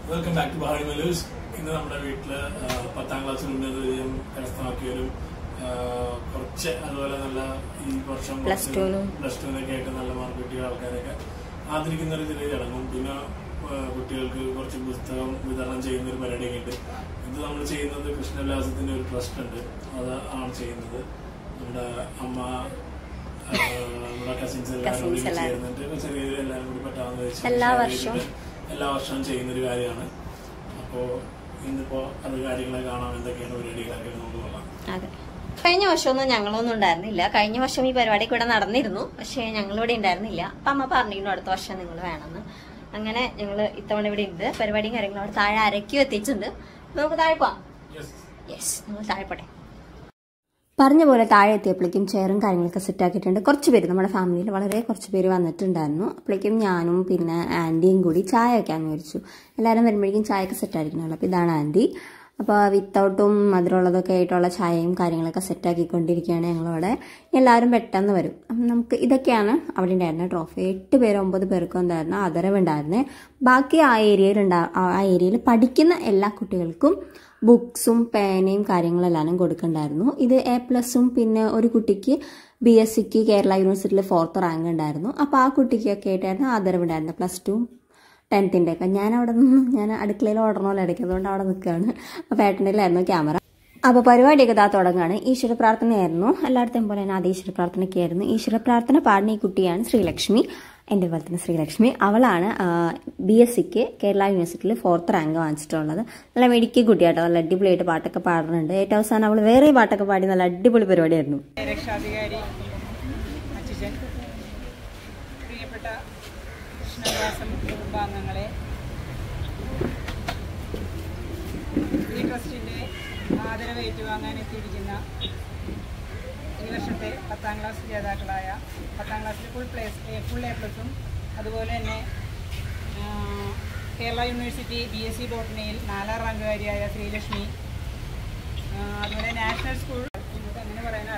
Welcome back to ബഹാരി മെലൂസ്. ഇന്ന് നമ്മുടെ വീട്ടില് 10ാം ക്ലാസ്സിൽ ഉന്നത വിജയം കരസ്ഥമാക്കിയവരും കുറച്ച് അതുപോലെ നല്ല ഈ വർഷം പ്ലസ് ടുവിനൊക്കെ ആയിട്ട് നല്ല മാർക്ക് കിട്ടിയ ആൾക്കാരൊക്കെ ആദരിക്കുന്ന ഒരു ചെറിയ ചടങ്ങും പിന്നെ കുട്ടികൾക്ക് കുറച്ച് പുസ്തകം വിതരണം ചെയ്യുന്ന ഒരു പരിപാടിയൊക്കെ ഉണ്ട്. ഇത് നമ്മൾ ചെയ്യുന്നത് കൃഷ്ണവിലാസത്തിന്റെ ഒരു ട്രസ്റ്റ് ഉണ്ട്, അത് ആണ് ചെയ്യുന്നത്. നമ്മുടെ അമ്മ നമ്മുടെ കസിൻസ് എല്ലാവരും ചേർന്നിട്ട് ചെറിയ എല്ലാവരും കൂടി പറ്റാവുന്ന വെച്ച് എല്ലാ വർഷവും ചെയ്യുന്നൊരു കാര്യമാണ്. അപ്പോ ഇന്നിപ്പോ അത് കാര്യങ്ങളെ കാണാൻ എന്തൊക്കെയാണ് പരിപാടികളൊക്കെ നമുക്ക് നോക്കാം. അതെ, കഴിഞ്ഞ വർഷമൊന്നും ഞങ്ങളൊന്നും ഉണ്ടായിരുന്നില്ല. കഴിഞ്ഞ വർഷം ഈ പരിപാടിക്ക് ഇവിടെ നടന്നിരുന്നു, പക്ഷെ ഞങ്ങളിവിടെ ഉണ്ടായിരുന്നില്ല. അപ്പൊ അമ്മ പറഞ്ഞിരുന്നു അടുത്ത വർഷം നിങ്ങൾ വേണമെന്ന്. അങ്ങനെ ഞങ്ങൾ ഇത്തവണ ഇവിടെ ഉണ്ട്. പരിപാടിയും കാര്യങ്ങളും അവിടെ താഴെ അരക്കി എത്തിച്ചിട്ടുണ്ട്. നമുക്ക് താഴെ പോവാം. യെസ്, നമ്മൾ താഴെ പോട്ടെ. പറഞ്ഞ പോലെ താഴെ എത്തിയപ്പോഴേക്കും ചെയറും കാര്യങ്ങളൊക്കെ സെറ്റ് ആക്കിയിട്ടുണ്ട്. കുറച്ച് പേര് നമ്മുടെ ഫാമിലിയിൽ വളരെ കുറച്ച് പേര് വന്നിട്ടുണ്ടായിരുന്നു. അപ്പോഴേക്കും ഞാനും പിന്നെ ആൻറ്റിയും കൂടി ചായ വയ്ക്കാമെന്ന് വിചാരിച്ചു. എല്ലാവരും വരുമ്പോഴേക്കും ചായയൊക്കെ സെറ്റ് ആയിരിക്കണമല്ലോ. അപ്പോൾ ഇതാണ് ആൻറ്റി. അപ്പോൾ വിത്തൗട്ടും മധുരമുള്ളതൊക്കെ ആയിട്ടുള്ള ചായയും കാര്യങ്ങളൊക്കെ സെറ്റാക്കിക്കൊണ്ടിരിക്കുകയാണ് ഞങ്ങളവിടെ. എല്ലാവരും പെട്ടെന്ന് വരും. അപ്പം നമുക്ക് ഇതൊക്കെയാണ് അവിടെ ഉണ്ടായിരുന്നത് ട്രോഫി. 8 പേരോ 9 പേർക്കോ ഉണ്ടായിരുന്നു ആദരവുണ്ടായിരുന്നേ. ബാക്കി ആ ഏരിയയിൽ പഠിക്കുന്ന എല്ലാ കുട്ടികൾക്കും ബുക്സും പേനയും കാര്യങ്ങളെല്ലാം കൊടുക്കണ്ടായിരുന്നു. ഇത് A+ഉം പിന്നെ ഒരു കുട്ടിക്ക് BScക്ക് കേരള യൂണിവേഴ്സിറ്റിയിൽ 4th റാങ്ക് ഉണ്ടായിരുന്നു. അപ്പോൾ ആ കുട്ടിക്കൊക്കെ ആയിട്ടായിരുന്നു ആദരവുണ്ടായിരുന്നു. പ്ലസ് 2 10th ഒക്കെ. ഞാൻ അടുക്കളയിൽ ഓടണമല്ലോ ഇടയ്ക്ക്, അതുകൊണ്ട് അവിടെ നിൽക്കുകയാണ്. അപ്പോൾ ഏട്ടനിലായിരുന്നു ക്യാമറ. അപ്പോൾ പരിപാടിയൊക്കെ തുടങ്ങുകയാണ്. ഈശ്വര പ്രാർത്ഥനയായിരുന്നു എല്ലായിടത്തും പോലെ തന്നെ. അത് ഈശ്വര പ്രാർത്ഥനയൊക്കെ ആയിരുന്നു. ഈശ്വര പ്രാർത്ഥന പാടുന്ന ഈ കുട്ടിയാണ് ശ്രീലക്ഷ്മി, എൻ്റെ പോലെ തന്നെ ശ്രീലക്ഷ്മി. അവളാണ് BScക്ക് കേരള യൂണിവേഴ്സിറ്റിയിൽ 4th റാങ്ക് വാങ്ങിച്ചിട്ടുള്ളത്. നല്ല മെഡിക്കൽ കുട്ടിയാട്ടോ, നല്ല അടിപൊളിയായിട്ട് പാട്ടൊക്കെ പാടുന്നുണ്ട്. ഏറ്റവും അവസാനം അവൾ വേറെ പാട്ടൊക്കെ പാടി നല്ല അടിപൊളി പരിപാടിയായിരുന്നു. രക്ഷാധികാരി അച്ഛൻ, പ്രിയപ്പെട്ട കൃഷ്ണവിലാസം കുടുംബാംഗങ്ങളെ, ഈ ട്രസ്റ്റിന്റെ ആദരവ് ഏറ്റുവാങ്ങാൻ എത്തിയിരിക്കുന്ന ഈ വർഷത്തെ 10ാം ക്ലാസ് ജേതാക്കളായ 10ാം ക്ലാസ്സിൽ ഫുൾ A+ഉം അതുപോലെ തന്നെ കേരള യൂണിവേഴ്സിറ്റി BSc ബോട്ടണിയിൽ 4ാം റാങ്കുകാരിയായ ശ്രീലക്ഷ്മി, അതുപോലെ നാഷണൽ സ്കൂൾ നമുക്ക് അങ്ങനെ പറയാൻ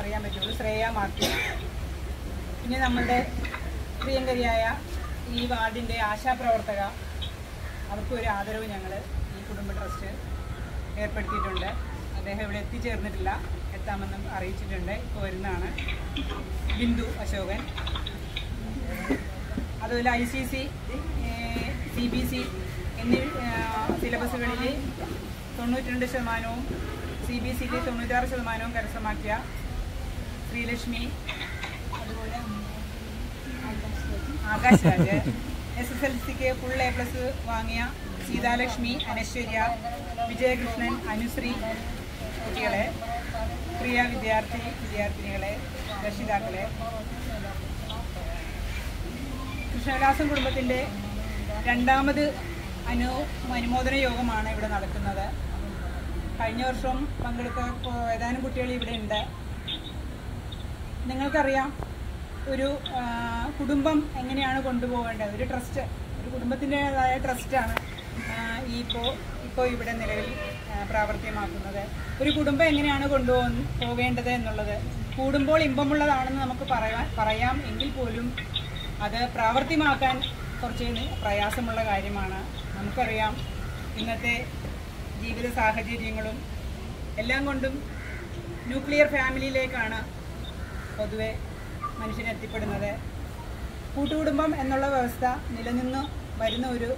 അറിയാൻ പറ്റുള്ളൂ ശ്രേയ മാർട്ടിൻ, പിന്നെ നമ്മളുടെ പ്രിയങ്കരിയായ ഈ വാർഡിൻ്റെ ആശാപ്രവർത്തക, അവർക്കും ഒരു ആദരവ് ഞങ്ങൾ ഈ കുടുംബ ട്രസ്റ്റ് ഏർപ്പെടുത്തിയിട്ടുണ്ട്. അദ്ദേഹം ഇവിടെ എത്തിച്ചേർന്നിട്ടില്ല, എത്താമെന്നും അറിയിച്ചിട്ടുണ്ട്. ഇപ്പോൾ വരുന്നതാണ്. ബിന്ദു അശോകൻ, അതുപോലെ ICC CBC എന്നീ സിലബസുകളിൽ 92%, CBCയിൽ 96% കരസ്ഥമാക്കിയ ശ്രീലക്ഷ്മി, അതുപോലെ ആകാശ് രാജ്, SSLCക്ക് ഫുൾ A+ വാങ്ങിയ സീതാലക്ഷ്മി, അനശ്വര്യ, വിജയകൃഷ്ണൻ, അനുശ്രീ കുട്ടികളെ, പ്രിയ വിദ്യാർത്ഥിനികളെ, രക്ഷിതാക്കളെ. കൃഷ്ണവിലാസം കുടുംബത്തിൻ്റെ 2ാമത് അനുമോദന യോഗമാണ് ഇവിടെ നടക്കുന്നത്. കഴിഞ്ഞ വർഷം പങ്കെടുത്ത ഏതാനും കുട്ടികൾ ഇവിടെ ഉണ്ട്. നിങ്ങൾക്കറിയാം ഒരു കുടുംബം എങ്ങനെയാണ് കൊണ്ടുപോകേണ്ടത്. ഒരു ട്രസ്റ്റ്, ഒരു കുടുംബത്തിൻ്റെതായ ട്രസ്റ്റാണ് ഇപ്പോൾ ഇവിടെ നിലവിൽ പ്രാവർത്തികമാക്കുന്നത്. ഒരു കുടുംബം എങ്ങനെയാണ് പോകേണ്ടത് എന്നുള്ളത് കൂടുമ്പോൾ ഇമ്പമുള്ളതാണെന്ന് നമുക്ക് പറയാം എങ്കിൽ പോലും അത് പ്രാവർത്തികമാക്കാൻ കുറച്ച് പ്രയാസമുള്ള കാര്യമാണ്. നമുക്കറിയാം ഇന്നത്തെ ജീവിത സാഹചര്യങ്ങളും എല്ലാം കൊണ്ടും ന്യൂക്ലിയർ ഫാമിലിയിലേക്കാണ് പൊതുവെ മനുഷ്യൻ എത്തിപ്പെടുന്നത്. കൂട്ടുകുടുംബം എന്നുള്ള വ്യവസ്ഥ നിലനിന്ന് വരുന്ന ഒരു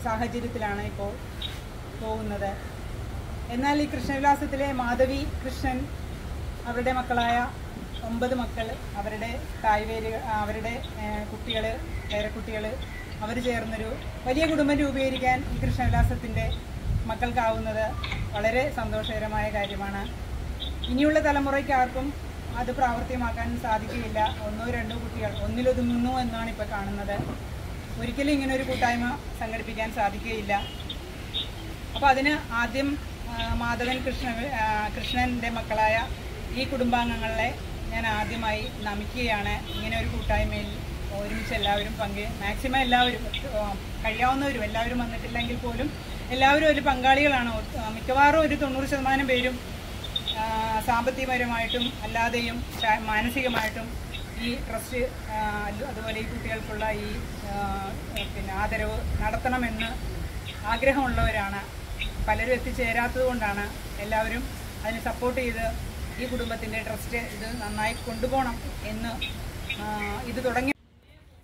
സാഹചര്യത്തിലാണ് ഇപ്പോൾ പോകുന്നത്. എന്നാൽ ഈ കൃഷ്ണവിലാസത്തിലെ മാധവി, കൃഷ്ണൻ, അവരുടെ മക്കളായ 9 മക്കൾ, അവരുടെ അവരുടെ കുട്ടികൾ, പേരക്കുട്ടികൾ, അവർ ചേർന്നൊരു വലിയ കുടുംബം രൂപീകരിക്കാൻ ഈ കൃഷ്ണവിലാസത്തിൻ്റെ മക്കൾക്കാവുന്നത് വളരെ സന്തോഷകരമായ കാര്യമാണ്. ഇനിയുള്ള തലമുറയ്ക്ക് ആർക്കും അത് പ്രാവർത്തികമാക്കാൻ സാധിക്കുകയില്ല. 1-2 കുട്ടികൾ ഒന്നിലൊതുങ്ങുന്നു എന്നാണ് ഇപ്പോൾ കാണുന്നത്. ഒരിക്കലും ഇങ്ങനെ ഒരു കൂട്ടായ്മ സംഘടിപ്പിക്കാൻ സാധിക്കുകയില്ല. അപ്പോൾ അതിന് ആദ്യം മാധവൻ, കൃഷ്ണൻ്റെ മക്കളായ ഈ കുടുംബാംഗങ്ങളെ ഞാൻ ആദ്യമായി നമിക്കുകയാണ്. ഇങ്ങനെ ഒരു കൂട്ടായ്മയിൽ ഒരുമിച്ച് എല്ലാവരും മാക്സിമം എല്ലാവരും, കഴിയാവുന്നവരും എല്ലാവരും വന്നിട്ടില്ലെങ്കിൽ പോലും എല്ലാവരും ഒരു പങ്കാളികളാണ്. മിക്കവാറും ഒരു 90% പേരും സാമ്പത്തികപരമായിട്ടും അല്ലാതെയും മാനസികമായിട്ടും ഈ ട്രസ്റ്റ് അതുപോലെ ഈ കുട്ടികൾക്കുള്ള ഈ പിന്നെ ആദരവ് നടത്തണമെന്ന് ആഗ്രഹമുള്ളവരാണ്. പലരും എത്തിച്ചേരാത്തത് കൊണ്ടാണ്. എല്ലാവരും അതിന് സപ്പോർട്ട് ചെയ്ത് ഈ കുടുംബത്തിൻ്റെ ട്രസ്റ്റ് ഇത് നന്നായി കൊണ്ടുപോകണം എന്ന് ഇത് തുടങ്ങി.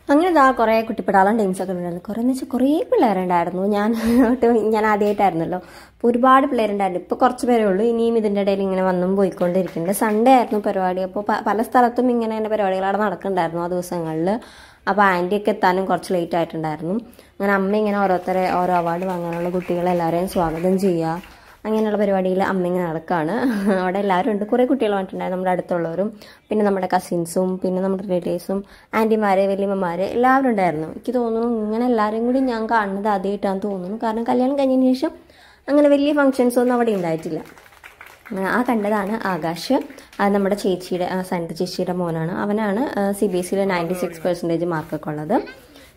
അങ്ങനെ ഇതാ കുറേ കുട്ടിപ്പെടാളം ടീംസൊക്കെ ഉണ്ടായിരുന്നു. കുറേ എന്ന് വെച്ചാൽ കുറേ പിള്ളേരുണ്ടായിരുന്നു. ഞാൻ ആദ്യമായിട്ടായിരുന്നല്ലോ, അപ്പോൾ ഒരുപാട് പിള്ളേരുണ്ടായിരുന്നു. ഇപ്പോൾ കുറച്ച് പേരേ ഉള്ളൂ. ഇനിയും ഇതിൻ്റെ ഇടയിൽ ഇങ്ങനെ വന്നും പോയിക്കൊണ്ടിരിക്കുന്നുണ്ട്. സൺഡേ ആയിരുന്നു പരിപാടി. അപ്പോൾ പല സ്ഥലത്തും ഇങ്ങനെ എൻ്റെ പരിപാടികൾ അവിടെ നടക്കുന്നുണ്ടായിരുന്നു ആ ദിവസങ്ങളിൽ. അപ്പോൾ ആൻറ്റിയൊക്കെ എത്താനും കുറച്ച് ലേറ്റ് ആയിട്ടുണ്ടായിരുന്നു. അങ്ങനെ അമ്മ ഇങ്ങനെ ഓരോരുത്തരെ ഓരോ അവാർഡ് വാങ്ങാനുള്ള കുട്ടികളെല്ലാവരെയും സ്വാഗതം ചെയ്യുക, അങ്ങനെയുള്ള പരിപാടിയിൽ അമ്മ ഇങ്ങനെ നടക്കുകയാണ്. അവിടെ എല്ലാവരും ഉണ്ട്. കുറേ കുട്ടികൾ വന്നിട്ടുണ്ടായിരുന്നു, നമ്മുടെ അടുത്തുള്ളവരും പിന്നെ നമ്മുടെ കസിൻസും പിന്നെ നമ്മുടെ റിലേറ്റീവ്സും ആൻറ്റിമാരെ വലിയമ്മമാരെ എല്ലാവരും ഉണ്ടായിരുന്നു. എനിക്ക് തോന്നുന്നു ഇങ്ങനെ എല്ലാവരും കൂടി ഞാൻ കാണുന്നത് ആദ്യമായിട്ടാണെന്ന് തോന്നുന്നു. കാരണം കല്യാണം കഴിഞ്ഞതിന് ശേഷം അങ്ങനെ വലിയ ഫങ്ഷൻസൊന്നും അവിടെ ഉണ്ടായിട്ടില്ല. ആ കണ്ടതാണ് ആകാശ്. അത് നമ്മുടെ ചേച്ചിയുടെ സനിത ചേച്ചിയുടെ മോനാണ്. അവനാണ് CBSEയിൽ 96% മാർക്കൊക്കെ ഉള്ളത്.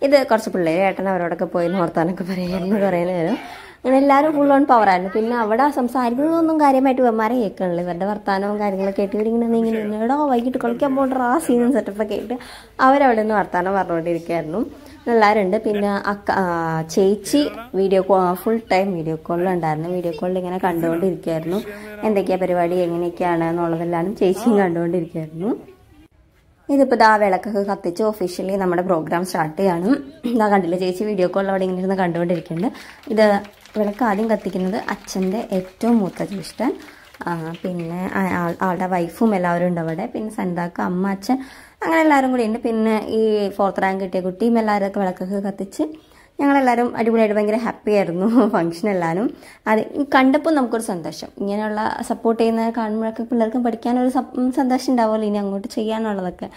ഇത് കുറച്ച് പിള്ളേർ ഏട്ടൻ അവരോടൊക്കെ പോയി നോർത്താനൊക്കെ പറയായിരുന്നു കുറേ നേരം. അങ്ങനെ എല്ലാവരും ഫുൾ ഓൺ പവറായിരുന്നു. പിന്നെ അവിടെ സംസാരിക്കുന്നതൊന്നും കാര്യമായിട്ട് ഇവന്മാരെ കേൾക്കണില്ല. ഇവരുടെ വർത്താനവും കാര്യങ്ങളൊക്കെ കേട്ട് ഇങ്ങനെ എടോ വൈകിട്ട് കളിക്കാൻ പോകേണ്ട ആ സീനും സെറ്റപ്പൊക്കെ ആയിട്ട് അവരവിടെ നിന്ന് വർത്താനം പറഞ്ഞുകൊണ്ടിരിക്കുകയായിരുന്നു. എല്ലാവരും ഉണ്ട്. പിന്നെ ചേച്ചി ഫുൾ ടൈം വീഡിയോ കോളിലുണ്ടായിരുന്നു. വീഡിയോ കോളിൽ ഇങ്ങനെ കണ്ടുകൊണ്ടിരിക്കുകയായിരുന്നു. എന്തൊക്കെയാണ് പരിപാടി എങ്ങനെയൊക്കെയാണ് എന്നുള്ളതെല്ലാം ചേച്ചിയും കണ്ടുകൊണ്ടിരിക്കുകയായിരുന്നു. ഇതിപ്പോൾ ഇതാ വിളക്കൊക്കെ കത്തിച്ച് ഒഫീഷ്യലി നമ്മുടെ പ്രോഗ്രാം സ്റ്റാർട്ട് ചെയ്യാണ്. ഇതാ കണ്ടില്ല ചേച്ചി വീഡിയോ കോളിൽ അവിടെ ഇങ്ങനെ ഇരുന്ന് കണ്ടുകൊണ്ടിരിക്കുന്നുണ്ട്. ഇത് വിളക്ക് ആദ്യം കത്തിക്കുന്നത് അച്ഛൻ്റെ ഏറ്റവും മൂത്ത ജ്യേഷ്ഠൻ, പിന്നെ ആളുടെ വൈഫും എല്ലാവരും ഉണ്ട് അവിടെ. പിന്നെ സനിതാക്ക് അമ്മ അച്ഛൻ അങ്ങനെ എല്ലാവരും കൂടി ഉണ്ട്. പിന്നെ ഈ 4th റാങ്ക് കിട്ടിയ കുട്ടിയും എല്ലാവരും വിളക്കൊക്കെ കത്തിച്ച് ഞങ്ങളെല്ലാവരും അടിപൊളിയായിട്ട് ഭയങ്കര ഹാപ്പി ആയിരുന്നു ഫംഗ്ഷൻ എല്ലാവരും. അത് കണ്ടപ്പോൾ നമുക്കൊരു സന്തോഷം. ഇങ്ങനെയുള്ള സപ്പോർട്ട് ചെയ്യുന്നത് കാണുമ്പോഴൊക്കെ പിള്ളേർക്കും പഠിക്കാനൊരു സന്തോഷം ഉണ്ടാവുമല്ലോ ഇനി അങ്ങോട്ട് ചെയ്യാനുള്ളതൊക്കെ.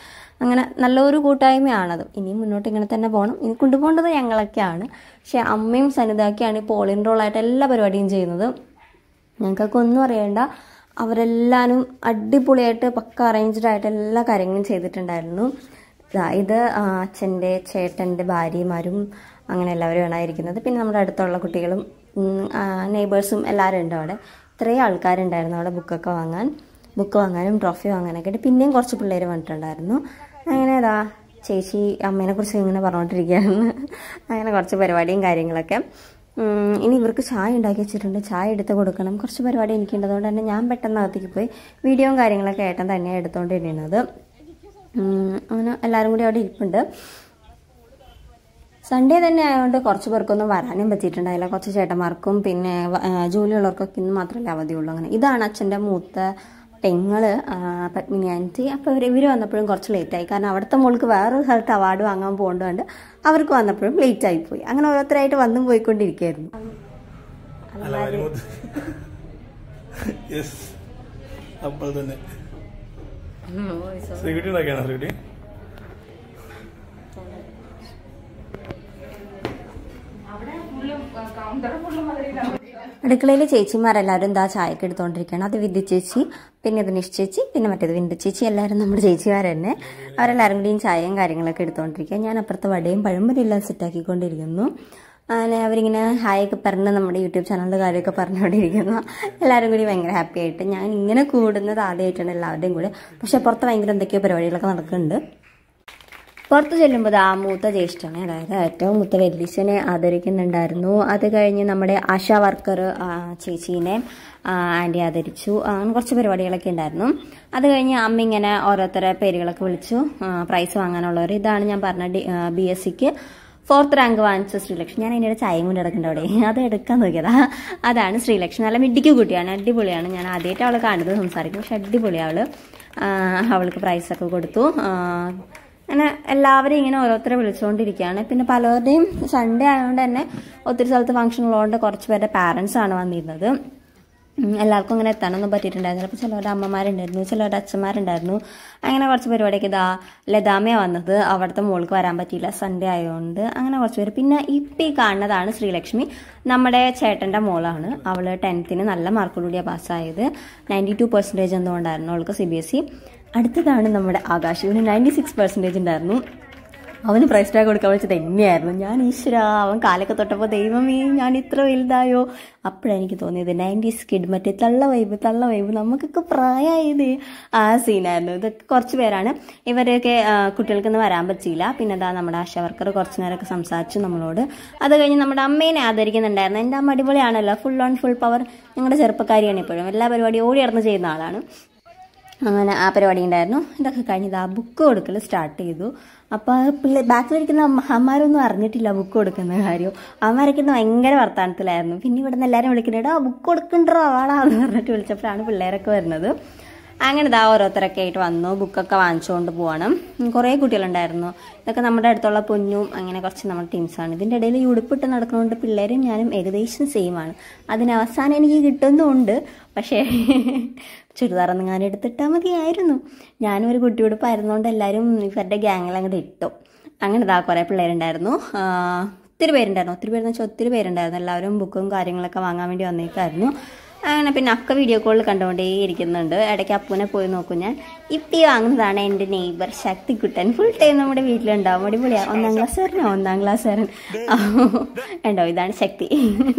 അങ്ങനെ നല്ലൊരു കൂട്ടായ്മയാണത്. ഇനിയും മുന്നോട്ട് ഇങ്ങനെ തന്നെ പോകണം. ഇനി കൊണ്ടുപോകേണ്ടത് ഞങ്ങളൊക്കെയാണ്. പക്ഷേ അമ്മയും സനിതയൊക്കെയാണ് ഇപ്പോൾ ഓൾ ഇൻ റോളായിട്ട് എല്ലാ പരിപാടിയും ചെയ്യുന്നത്. ഞങ്ങൾക്കൊക്കെ ഒന്നും അറിയേണ്ട. അവരെല്ലാവരും അടിപൊളിയായിട്ട് പക്ക അറേഞ്ച്ഡ് ആയിട്ട് എല്ലാ കാര്യങ്ങളും ചെയ്തിട്ടുണ്ടായിരുന്നു. ഇത് അച്ഛൻ്റെ ചേട്ടൻ്റെ ഭാര്യമാരും അങ്ങനെ എല്ലാവരും ആയിരിക്കുന്നത്. പിന്നെ നമ്മുടെ അടുത്തുള്ള കുട്ടികളും നെയ്ബേഴ്സും എല്ലാവരും ഉണ്ട് അവിടെ. ഇത്രയും ആൾക്കാരുണ്ടായിരുന്നു അവിടെ ബുക്ക് വാങ്ങാനും ട്രോഫി വാങ്ങാനൊക്കെ ആയിട്ട്. പിന്നെയും കുറച്ച് പിള്ളേർ വന്നിട്ടുണ്ടായിരുന്നു. അങ്ങനെ ചേച്ചി അമ്മേനെ കുറിച്ച് ഇങ്ങനെ പറഞ്ഞുകൊണ്ടിരിക്കുകയായിരുന്നു. അങ്ങനെ കുറച്ച് പരിപാടിയും കാര്യങ്ങളൊക്കെ. ഇനി ഇവർക്ക് ചായ ഉണ്ടാക്കി വെച്ചിട്ടുണ്ട്, ചായ എടുത്ത് കൊടുക്കണം. കുറച്ച് പരിപാടി എനിക്കുണ്ട്. അതുകൊണ്ട് തന്നെ ഞാൻ പെട്ടെന്ന് അകത്തേക്ക് പോയി വീഡിയോയും കാര്യങ്ങളൊക്കെ ഏട്ടൻ തന്നെയാണ് എടുത്തുകൊണ്ടിരുന്നത്. അങ്ങനെ എല്ലാവരും കൂടി അവിടെ ഇരിപ്പുണ്ട്. സൺഡേ തന്നെ ആയതുകൊണ്ട് കുറച്ച് പേർക്കൊന്നും വരാനും പറ്റിയിട്ടുണ്ടായില്ല. കുറച്ച് ചേട്ടന്മാർക്കും പിന്നെ ജോലിയുള്ളവർക്കൊക്കെ ഇന്ന് മാത്രമല്ല അവധിയുള്ളൂ. അങ്ങനെ ഇതാണ് അച്ഛൻ്റെ മൂത്ത പെങ്ങള് പത്മിനി ആൻറ്റി. അപ്പോൾ ഇവർ വന്നപ്പോഴും കുറച്ച് ലേറ്റായി. കാരണം അവിടുത്തെ മോൾക്ക് വേറൊരു സ്ഥലത്ത് അവാർഡ് വാങ്ങാൻ പോകേണ്ടതുകൊണ്ട് അവർക്ക് വന്നപ്പോഴും ലേറ്റായി പോയി. അങ്ങനെ ഓരോരുത്തരായിട്ട് വന്നും പോയിക്കൊണ്ടിരിക്കുകയായിരുന്നു. അടുക്കളയിൽ ചേച്ചിമാരെല്ലാവരും എന്താ ചായക്ക് എടുത്തുകൊണ്ടിരിക്കുകയാണ്. അത് വിദ്യ ചേച്ചി, പിന്നെ ദിനേശ് ചേച്ചി, പിന്നെ മറ്റേത് വിന്ദു ചേച്ചി, എല്ലാവരും നമ്മുടെ ചേച്ചിമാർ തന്നെ. അവരെല്ലാവരും കൂടിയും ചായയും കാര്യങ്ങളൊക്കെ എടുത്തുകൊണ്ടിരിക്കുക. ഞാൻ അപ്പുറത്തെ വടയും പഴംപൊരിയെല്ലാം സെറ്റാക്കിക്കൊണ്ടിരിക്കുന്നു. അങ്ങനെ അവരിങ്ങനെ ഹായൊക്കെ പറഞ്ഞ് നമ്മുടെ യൂട്യൂബ് ചാനലിൻ്റെ കാര്യമൊക്കെ പറഞ്ഞുകൊണ്ടിരിക്കുന്നു. എല്ലാവരും കൂടി ഭയങ്കര ഹാപ്പി ആയിട്ട്. ഞാൻ ഇങ്ങനെ കൂടുന്നത് ആദ്യമായിട്ടാണ് എല്ലാവരുടെയും കൂടെ. പക്ഷെ പുറത്ത് ഭയങ്കര എന്തൊക്കെയോ പരിപാടികളൊക്കെ നടക്കുന്നുണ്ട്. പുറത്ത് ചെല്ലുമ്പോൾ ആ മൂത്ത ജ്യേഷ്ഠനെ, അതായത് ഏറ്റവും മൂത്ത വെല്ലീശനെ ആദരിക്കുന്നുണ്ടായിരുന്നു. അത് കഴിഞ്ഞ് നമ്മുടെ ആശാ വർക്കർ ചേച്ചീനെ ആൻറ്റി ആദരിച്ചു. അങ്ങനെ കുറച്ച് പരിപാടികളൊക്കെ ഉണ്ടായിരുന്നു. അത് കഴിഞ്ഞ് അമ്മ ഇങ്ങനെ ഓരോരുത്തരെ പേരുകളൊക്കെ വിളിച്ചു പ്രൈസ് വാങ്ങാനുള്ളവർ. ഇതാണ് ഞാൻ പറഞ്ഞ BSCക്ക് 4th റാങ്ക് വാങ്ങിച്ച ശ്രീലക്ഷ്മി. ഞാൻ അതിൻ്റെ ചായയും കൊണ്ട് കിടക്കുന്നുണ്ട് അവിടെ. അത് എടുക്കാൻ നോക്കിയതാ. അതാണ് ശ്രീലക്ഷ്മി. നല്ല മിടിക്ക് കുട്ടിയാണ്, അടിപൊളിയാണ്. ഞാൻ ആദ്യമായിട്ട് അവളെ കാണുന്നത് സംസാരിക്കും, പക്ഷെ അടിപൊളിയാണ് അവൾക്ക് പ്രൈസൊക്കെ കൊടുത്തു. അങ്ങനെ എല്ലാവരും ഇങ്ങനെ ഓരോരുത്തരെ വിളിച്ചുകൊണ്ടിരിക്കുകയാണ്. പിന്നെ പലരുടെയും സൺഡേ ആയതുകൊണ്ട് തന്നെ ഒത്തിരി സ്ഥലത്ത് ഫംഗ്ഷൻ ഉള്ളതുകൊണ്ട് കുറച്ച് പേരുടെ പാരൻസാണ് വന്നിരുന്നത്. എല്ലാവർക്കും അങ്ങനെ എത്താനൊന്നും പറ്റിയിട്ടുണ്ടായിരുന്നില്ല. അപ്പോൾ ചിലവരുടെ അമ്മമാരുണ്ടായിരുന്നു, ചിലവരുടെ അച്ഛന്മാരുണ്ടായിരുന്നു. അങ്ങനെ കുറച്ച് പരിപാടിയൊക്കെ ലതാമയാണ് വന്നത്. അവിടുത്തെ മോൾക്ക് വരാൻ പറ്റിയില്ല, സൺഡേ ആയതുകൊണ്ട്. അങ്ങനെ കുറച്ച് പേര്. പിന്നെ ഇപ്പം ഈ കാണുന്നതാണ് ശ്രീലക്ഷ്മി, നമ്മുടെ ചേട്ടൻ്റെ മോളാണ്. അവൾ 10th നല്ല മാർക്കോടുകൂടിയാണ് പാസ്സായത്. 92% എന്തുകൊണ്ടായിരുന്നു അവൾക്ക് CBSE. അടുത്തതാണ് നമ്മുടെ ആകാശ്. ഇവന് 96% ഉണ്ടായിരുന്നു. അവന് പ്രൈസ് ടാഗ് കൊടുക്കാൻ വെച്ചത് എന്നെയായിരുന്നു. ഞാൻ ഈശ്വര, അവൻ കാലൊക്കെ തൊട്ടപ്പോൾ ദൈവമേ ഞാൻ ഇത്ര വലുതായോ. അപ്പോഴെനിക്ക് തോന്നിയത് 90s കിഡ്, മറ്റേ തള്ള വൈബ് നമുക്കൊക്കെ പ്രായമായത് ആ സീനായിരുന്നു. ഇതൊക്കെ കുറച്ച് പേരാണ്. ഇവരെയൊക്കെ കുട്ടികൾക്കൊന്നും വരാൻ പറ്റിയില്ല. പിന്നെ അതാ നമ്മുടെ ആശാ വർക്കർ കുറച്ച് നേരമൊക്കെ സംസാരിച്ചു നമ്മളോട്. അത് കഴിഞ്ഞ് നമ്മുടെ അമ്മേനെ ആദരിക്കുന്നുണ്ടായിരുന്നു. എൻ്റെ അമ്മ അടിപൊളിയാണല്ലോ, ഫുൾ പവർ. ഞങ്ങളുടെ ചെറുപ്പക്കാരിയാണ് ഇപ്പോഴും, എല്ലാ പരിപാടിയും ഓടി നടന്ന് ചെയ്യുന്ന ആളാണ്. അങ്ങനെ ആ പരിപാടി ഉണ്ടായിരുന്നു. ഇതൊക്കെ കഴിഞ്ഞത് ആ ബുക്ക് കൊടുക്കൽ സ്റ്റാർട്ട് ചെയ്തു. അപ്പോൾ ബാക്കിലിരിക്കുന്ന അമ്മമാരൊന്നും അറിഞ്ഞിട്ടില്ല ബുക്ക് കൊടുക്കുന്ന കാര്യം. അമ്മമാരൊക്കെ ഭയങ്കര വർത്താനത്തിലായിരുന്നു. പിന്നെ ഇവിടെ നിന്ന് എല്ലാവരും വിളിക്കുന്നുണ്ട്, ആ ബുക്ക് കൊടുക്കണ്ടോ ആളാന്ന് പറഞ്ഞിട്ട് വിളിച്ചപ്പോഴാണ് പിള്ളേരൊക്കെ വരുന്നത്. അങ്ങനെ ഇതാ ഓരോരുത്തരൊക്കെ ആയിട്ട് വന്നു, ബുക്കൊക്കെ വാങ്ങിച്ചുകൊണ്ട് പോകണം. കുറേ കുട്ടികളുണ്ടായിരുന്നു. ഇതൊക്കെ നമ്മുടെ അടുത്തുള്ള പൊന്നും അങ്ങനെ കുറച്ച് നമ്മുടെ ടീംസാണ്. ഇതിൻ്റെ ഇടയിൽ ഈ ഉടുപ്പിട്ട് നടക്കുന്നതുകൊണ്ട് പിള്ളേരും ഞാനും ഏകദേശം സെയിമാണ്. അതിനവസാനം എനിക്ക് കിട്ടുന്നുമുണ്ട്. പക്ഷേ ചുരിദാറൊന്നും ഞാൻ എടുത്തിട്ടാൽ മതിയായിരുന്നു. ഞാനും ഒരു കുട്ടി ഉടുപ്പായിരുന്നുകൊണ്ട് എല്ലാവരും ഇവരുടെ ഗ്യാങ്ങിൽ അങ്ങോട്ട് ഇട്ടു. അങ്ങനെ ഇതാ കുറേ പിള്ളേരുണ്ടായിരുന്നു. ഒത്തിരി പേരുണ്ടായിരുന്നു. എല്ലാവരും ബുക്കും കാര്യങ്ങളൊക്കെ വാങ്ങാൻ വേണ്ടി വന്നേക്കായിരുന്നു. അങ്ങനെ പിന്നെ അക്ക വീഡിയോ കോളിൽ കണ്ടുകൊണ്ടേ ഇരിക്കുന്നുണ്ട്. ഇടയ്ക്ക് അപ്പൂനെ പോയി നോക്കും ഞാൻ. ഇപ്പം വാങ്ങുന്നതാണ് എൻ്റെ നെയ്ബർ ശക്തിക്കുട്ടൻ. ഫുൾ ടൈം നമ്മുടെ വീട്ടിലുണ്ടാവും. അടിപൊളിയാണ്. 1ാം ക്ലാസ്സുകാരൻ ഉണ്ടോ, ഇതാണ് ശക്തി.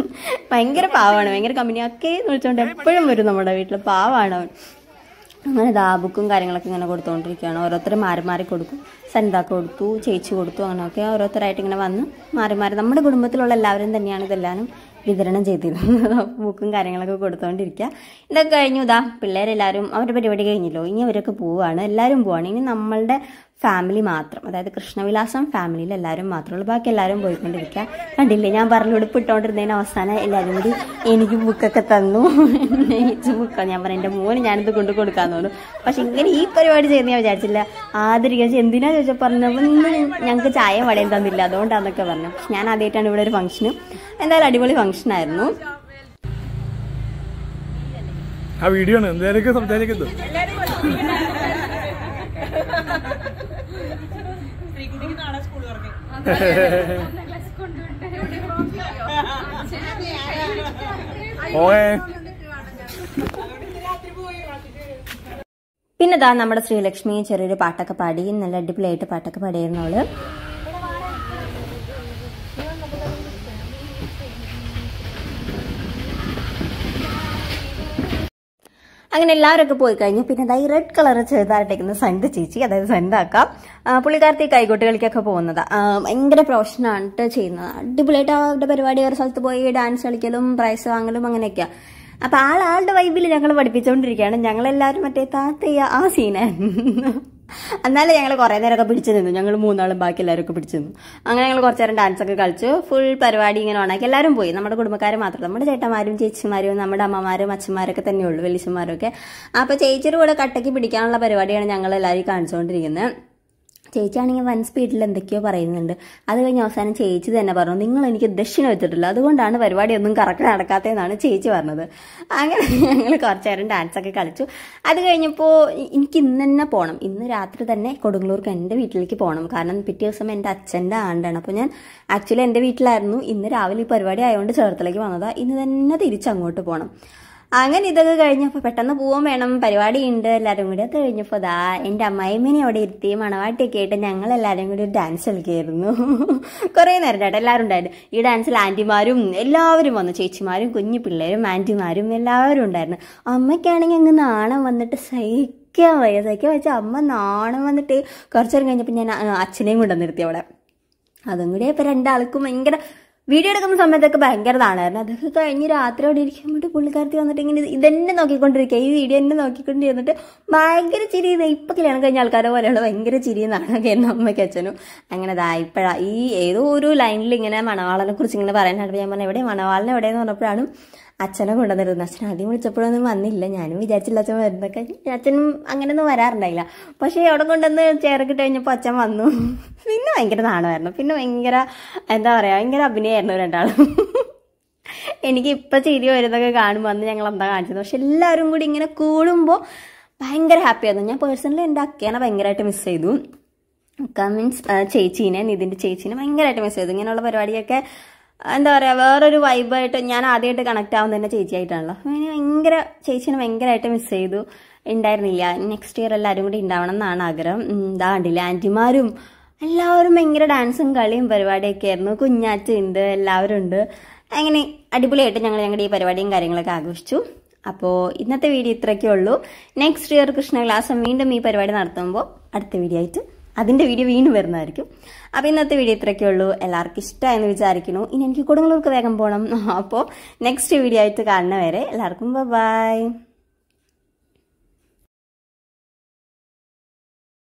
ഭയങ്കര പാവമാണ്, ഭയങ്കര കമ്പനി. ഒക്കെ എന്ന് വിളിച്ചുകൊണ്ട് എപ്പോഴും വരും നമ്മുടെ വീട്ടിൽ. പാവമാണ് അവൻ. അങ്ങനെ ഇതാ ബുക്കും കാര്യങ്ങളൊക്കെ ഇങ്ങനെ കൊടുത്തുകൊണ്ടിരിക്കുകയാണ്. ഓരോരുത്തർ മാറി കൊടുക്കും. സനിതാക്ക് കൊടുത്തു, ചേച്ചി കൊടുത്തു, അങ്ങനെയൊക്കെ ഓരോരുത്തരായിട്ട് ഇങ്ങനെ വന്ന് മാറി നമ്മുടെ കുടുംബത്തിലുള്ള എല്ലാവരും തന്നെയാണ് ഇതെല്ലാവരും വിതരണം ചെയ്തിരുന്നത്. ബുക്കും കാര്യങ്ങളൊക്കെ കൊടുത്തുകൊണ്ടിരിക്കുക. ഇതൊക്കെ കഴിഞ്ഞു. ഇതാ പിള്ളേരെല്ലാവരും അവരുടെ പരിപാടി കഴിഞ്ഞല്ലോ. ഇനി അവരൊക്കെ പോവുകയാണ്, എല്ലാവരും പോവാണ്. ഇനി നമ്മളുടെ ഫാമിലി മാത്രം, അതായത് കൃഷ്ണവിലാസം ഫാമിലിയിൽ എല്ലാവരും മാത്രമുള്ളൂ. ബാക്കി എല്ലാവരും പോയിക്കൊണ്ടിരിക്കുക. കണ്ടില്ലേ, ഞാൻ പറഞ്ഞു ഉടുപ്പിട്ടുകൊണ്ടിരുന്നതിന് അവസാനം എല്ലാവരും കൂടി എനിക്ക് ബുക്കൊക്കെ തന്നു. ബുക്കാണ് ഞാൻ പറഞ്ഞു, എൻ്റെ മോന് ഞാനിത് കൊണ്ട് കൊടുക്കാമെന്ന് പറഞ്ഞു. പക്ഷെ ഇങ്ങനെ ഈ പരിപാടി ചെയ്യുന്ന ഞാൻ വിചാരിച്ചില്ല. ആദരിക്കാൻ എന്തിനാ ചോദിച്ചാൽ പറഞ്ഞപ്പോൾ ഞങ്ങൾക്ക് ചായ വടയും തന്നില്ല, അതുകൊണ്ടാണെന്നൊക്കെ പറഞ്ഞു. പക്ഷെ ഞാൻ ആദ്യമായിട്ടാണ് ഇവിടെ ഒരു ഫംഗ്ഷന്. എന്തായാലും അടിപൊളി ഫംഗ്ഷനായിരുന്നു. ആ വീഡിയോ ആണ് എന്തായാലും സംസാരിക്കുന്നത്. പിന്നെ ദാ നമ്മുടെ ശ്രീലക്ഷ്മി ചെറിയൊരു പാട്ടൊക്കെ പാടി, നല്ല അടിപൊളിയായിട്ട് പാട്ടൊക്കെ പാടിയായിരുന്നു അവള്. അങ്ങനെ എല്ലാവരൊക്കെ പോയി കഴിഞ്ഞു. പിന്നെ അതായത് റെഡ് കളർ ചെറുതായിട്ടേക്കുന്ന സന്ത ചേച്ചി, അതായത് സന്താക്കാം പുള്ളിക്കാരത്തി കൈകൊട്ടുകളിക്കൊക്കെ പോകുന്നത് ഭയങ്കര പ്രൊഫഷനായിട്ട് ചെയ്യുന്നത്. അടിപൊളിയായിട്ട് അവരുടെ പരിപാടി വേറെ സ്ഥലത്ത് പോയി ഡാൻസ് കളിക്കലും പ്രൈസ് വാങ്ങലും അങ്ങനെയൊക്കെയാണ്. അപ്പൊ ആളുടെ വൈബിൽ ഞങ്ങൾ പഠിപ്പിച്ചുകൊണ്ടിരിക്കുകയാണ്. ഞങ്ങളെല്ലാവരും മറ്റേ താത്തയ്യ ആ സീനായിരുന്നു. എന്നാലും ഞങ്ങൾ കുറേ നേരമൊക്കെ പിടിച്ചു നിന്നു. ഞങ്ങൾ 3 ആളും ബാക്കി എല്ലാവരും ഒക്കെ പിടിച്ചു നിന്നു. അങ്ങനെ ഞങ്ങൾ കുറച്ചു നേരം ഡാൻസൊക്കെ കളിച്ചു. ഫുൾ പരിപാടി ഇങ്ങനെ ഓണാക്കി എല്ലാവരും പോയി. നമ്മുടെ കുടുംബക്കാർ മാത്രം, നമ്മുടെ ചേട്ടന്മാരും ചേച്ചിമാരും നമ്മുടെ അമ്മമാരും അച്ഛന്മാരൊക്കെ തന്നെയുള്ളൂ, വലിയച്ഛന്മാരൊക്കെ. അപ്പോൾ ചേച്ചിയുടെ കൂടെ കട്ടയ്ക്ക് പിടിക്കാനുള്ള പരിപാടിയാണ് ഞങ്ങൾ എല്ലാവരും കാണിച്ചുകൊണ്ടിരിക്കുന്നത്. ചേച്ചിയാണെങ്കിൽ 1 സ്പീഡിൽ എന്തൊക്കെയോ പറയുന്നുണ്ട്. അത് കഴിഞ്ഞ് അവസാനം ചേച്ചി തന്നെ പറഞ്ഞു, നിങ്ങൾ എനിക്ക് ദക്ഷിണ വെച്ചിട്ടില്ല, അതുകൊണ്ടാണ് പരിപാടിയൊന്നും കറക്റ്റ് നടക്കാത്തതെന്നാണ് ചേച്ചി പറഞ്ഞത്. അങ്ങനെ ഞങ്ങൾ കുറച്ച് നേരം ഡാൻസൊക്കെ കളിച്ചു. അത് കഴിഞ്ഞപ്പോൾ എനിക്ക് ഇന്ന് തന്നെ പോകണം. ഇന്ന് രാത്രി തന്നെ കൊടുങ്ങല്ലൂർക്ക് എൻ്റെ വീട്ടിലേക്ക് പോകണം. കാരണം പിറ്റേ ദിവസം എൻ്റെ അച്ഛൻ്റെ ആണ്ടാണ്. അപ്പോൾ ഞാൻ ആക്ച്വലി എൻ്റെ വീട്ടിലായിരുന്നു. ഇന്ന് രാവിലെ ഈ പരിപാടി ആയതുകൊണ്ട് ചേർത്തലേക്ക് വന്നതാണ്. ഇന്ന് തന്നെ തിരിച്ചങ്ങോട്ട് പോകണം. അങ്ങനെ ഇതൊക്കെ കഴിഞ്ഞപ്പോൾ പെട്ടെന്ന് പോവാൻ വേണം, പരിപാടി ഉണ്ട് എല്ലാവരും കൂടി. അത് കഴിഞ്ഞപ്പോൾ അതാ എൻ്റെ അമ്മായിമ്മനെ അവിടെ ഇരുത്തി മണവാട്ടിയൊക്കെ ആയിട്ട് ഞങ്ങളെല്ലാവരും കൂടി ഒരു ഡാൻസ് കളിക്കുകയായിരുന്നു. കുറേ നേരം ചേട്ടാ എല്ലാവരും ഉണ്ടായിരുന്നു. ഈ ഡാൻസിൽ ആൻറ്റിമാരും എല്ലാവരും വന്നു, ചേച്ചിമാരും കുഞ്ഞു പിള്ളേരും ആൻറ്റിമാരും എല്ലാവരും ഉണ്ടായിരുന്നു. അമ്മയ്ക്കാണെങ്കിൽ അങ്ങ് നാണം വന്നിട്ട് സഹിക്കാൻ വെച്ചാൽ അമ്മ നാണം വന്നിട്ട് കുറച്ചു നേരം കഴിഞ്ഞപ്പോൾ ഞാൻ അച്ഛനെയും കൊണ്ടുവന്നിരുത്തി അവിടെ. അതും കൂടി ഇപ്പോൾ 2 ആൾക്കും ഭയങ്കര വീഡിയോ എടുക്കുന്ന സമയത്തൊക്കെ ഭയങ്കര നാണായിരുന്നു. അതൊക്കെ കഴിഞ്ഞ് രാത്രി അവിടെ ഇരിക്കുമ്പോൾ പുള്ളിക്കാരത്തി വന്നിട്ട് ഇങ്ങനെ ഇതെന്നെ നോക്കിക്കൊണ്ടിരിക്കുക, ഈ വീഡിയോ എന്നെ നോക്കിക്കൊണ്ടിരുന്നിട്ട് ഭയങ്കര ചിരി. ഇപ്പം കല്യാണം കഴിഞ്ഞ ആൾക്കാരെ പോലെയുള്ള ഭയങ്കര ചിരി നാണൊക്കെ എന്നെ അമ്മയ്ക്ക് അച്ഛനും. അങ്ങനെ ഇപ്പോഴാണ് ഈ ഏതോ ഒരു ലൈനിൽ ഇങ്ങനെ മണവാളനെ കുറിച്ച് ഇങ്ങനെ പറയാനായിട്ട് ഞാൻ പറഞ്ഞു എവിടെ മണവാളനെ എവിടെയെന്ന് പറഞ്ഞപ്പോഴാണ് അച്ഛനെ കൊണ്ടുവന്നിരുന്നു. അച്ഛൻ ആദ്യം വിളിച്ചപ്പോഴൊന്നും വന്നില്ല. ഞാനും വിചാരിച്ചില്ല അച്ഛൻ വരുന്നതൊക്കെ. അച്ഛനും അങ്ങനെയൊന്നും വരാറുണ്ടായില്ല. പക്ഷേ അവിടെ കൊണ്ടുവന്ന് ചേർക്കിട്ട് കഴിഞ്ഞപ്പോൾ അച്ഛൻ വന്നു. പിന്നെ ഭയങ്കര നാണമായിരുന്നു. പിന്നെ ഭയങ്കര എന്താ പറയുക, ഭയങ്കര അഭിനയമായിരുന്നു 2 ആളും. എനിക്ക് ഇപ്പം ചിരി വരുന്നതൊക്കെ കാണുമ്പോൾ അന്ന് ഞങ്ങൾ എന്താ കാണിച്ചത്. പക്ഷെ എല്ലാവരും കൂടി ഇങ്ങനെ കൂടുമ്പോൾ ഭയങ്കര ഹാപ്പിയായിരുന്നു. ഞാൻ പേഴ്സണലി എൻ്റെ അക്കേനെ ഭയങ്കരമായിട്ട് മിസ് ചെയ്തു. അക്ക മീൻസ് ചേച്ചീനെ, നിതിൻ്റെ ചേച്ചീനെ ഭയങ്കരമായിട്ട് മിസ് ചെയ്തു. ഇങ്ങനെയുള്ള പരിപാടിയൊക്കെ എന്താ പറയുക വേറൊരു വൈബായിട്ട് ഞാൻ ആദ്യമായിട്ട് കണക്ട് ആവുന്നത് തന്നെ ചേച്ചിയായിട്ടാണല്ലോ. അങ്ങനെ ചേച്ചീനെ ഭയങ്കരമായിട്ട് മിസ് ചെയ്തു. ഉണ്ടായിരുന്നില്ല. നെക്സ്റ്റ് ഇയർ എല്ലാവരും കൂടി ഉണ്ടാവണം എന്നാണ് ആഗ്രഹം. ഇതാ കണ്ടില്ല ആൻറ്റിമാരും എല്ലാവരും ഭയങ്കര ഡാൻസും കളിയും പരിപാടിയൊക്കെ ആയിരുന്നു. കുഞ്ഞാറ്റുണ്ട്, എല്ലാവരും ഉണ്ട്. അങ്ങനെ അടിപൊളിയായിട്ട് ഞങ്ങൾ ഞങ്ങളുടെ ഈ പരിപാടിയും കാര്യങ്ങളൊക്കെ ആഘോഷിച്ചു. അപ്പോൾ ഇന്നത്തെ വീഡിയോ ഇത്രയൊക്കെ ഉള്ളൂ. നെക്സ്റ്റ് ഇയർ കൃഷ്ണവിലാസം വീണ്ടും ഈ പരിപാടി നടത്തുമ്പോൾ അടുത്ത വീഡിയോ ആയിട്ട് അതിൻ്റെ വീഡിയോ വീണ്ടും വരുന്നതായിരിക്കും. അപ്പോൾ ഇന്നത്തെ വീഡിയോ ഇത്രയൊക്കെ ഉള്ളൂ. എല്ലാവർക്കും ഇഷ്ടമായെന്ന് വിചാരിക്കുന്നു. ഇനി എനിക്ക് കൊടുങ്ങല്ലൂർക്ക് വേഗം പോകണം. അപ്പോൾ നെക്സ്റ്റ് വീഡിയോ ആയിട്ട് കാണുന്നവരെ എല്ലാവർക്കും ബൈ.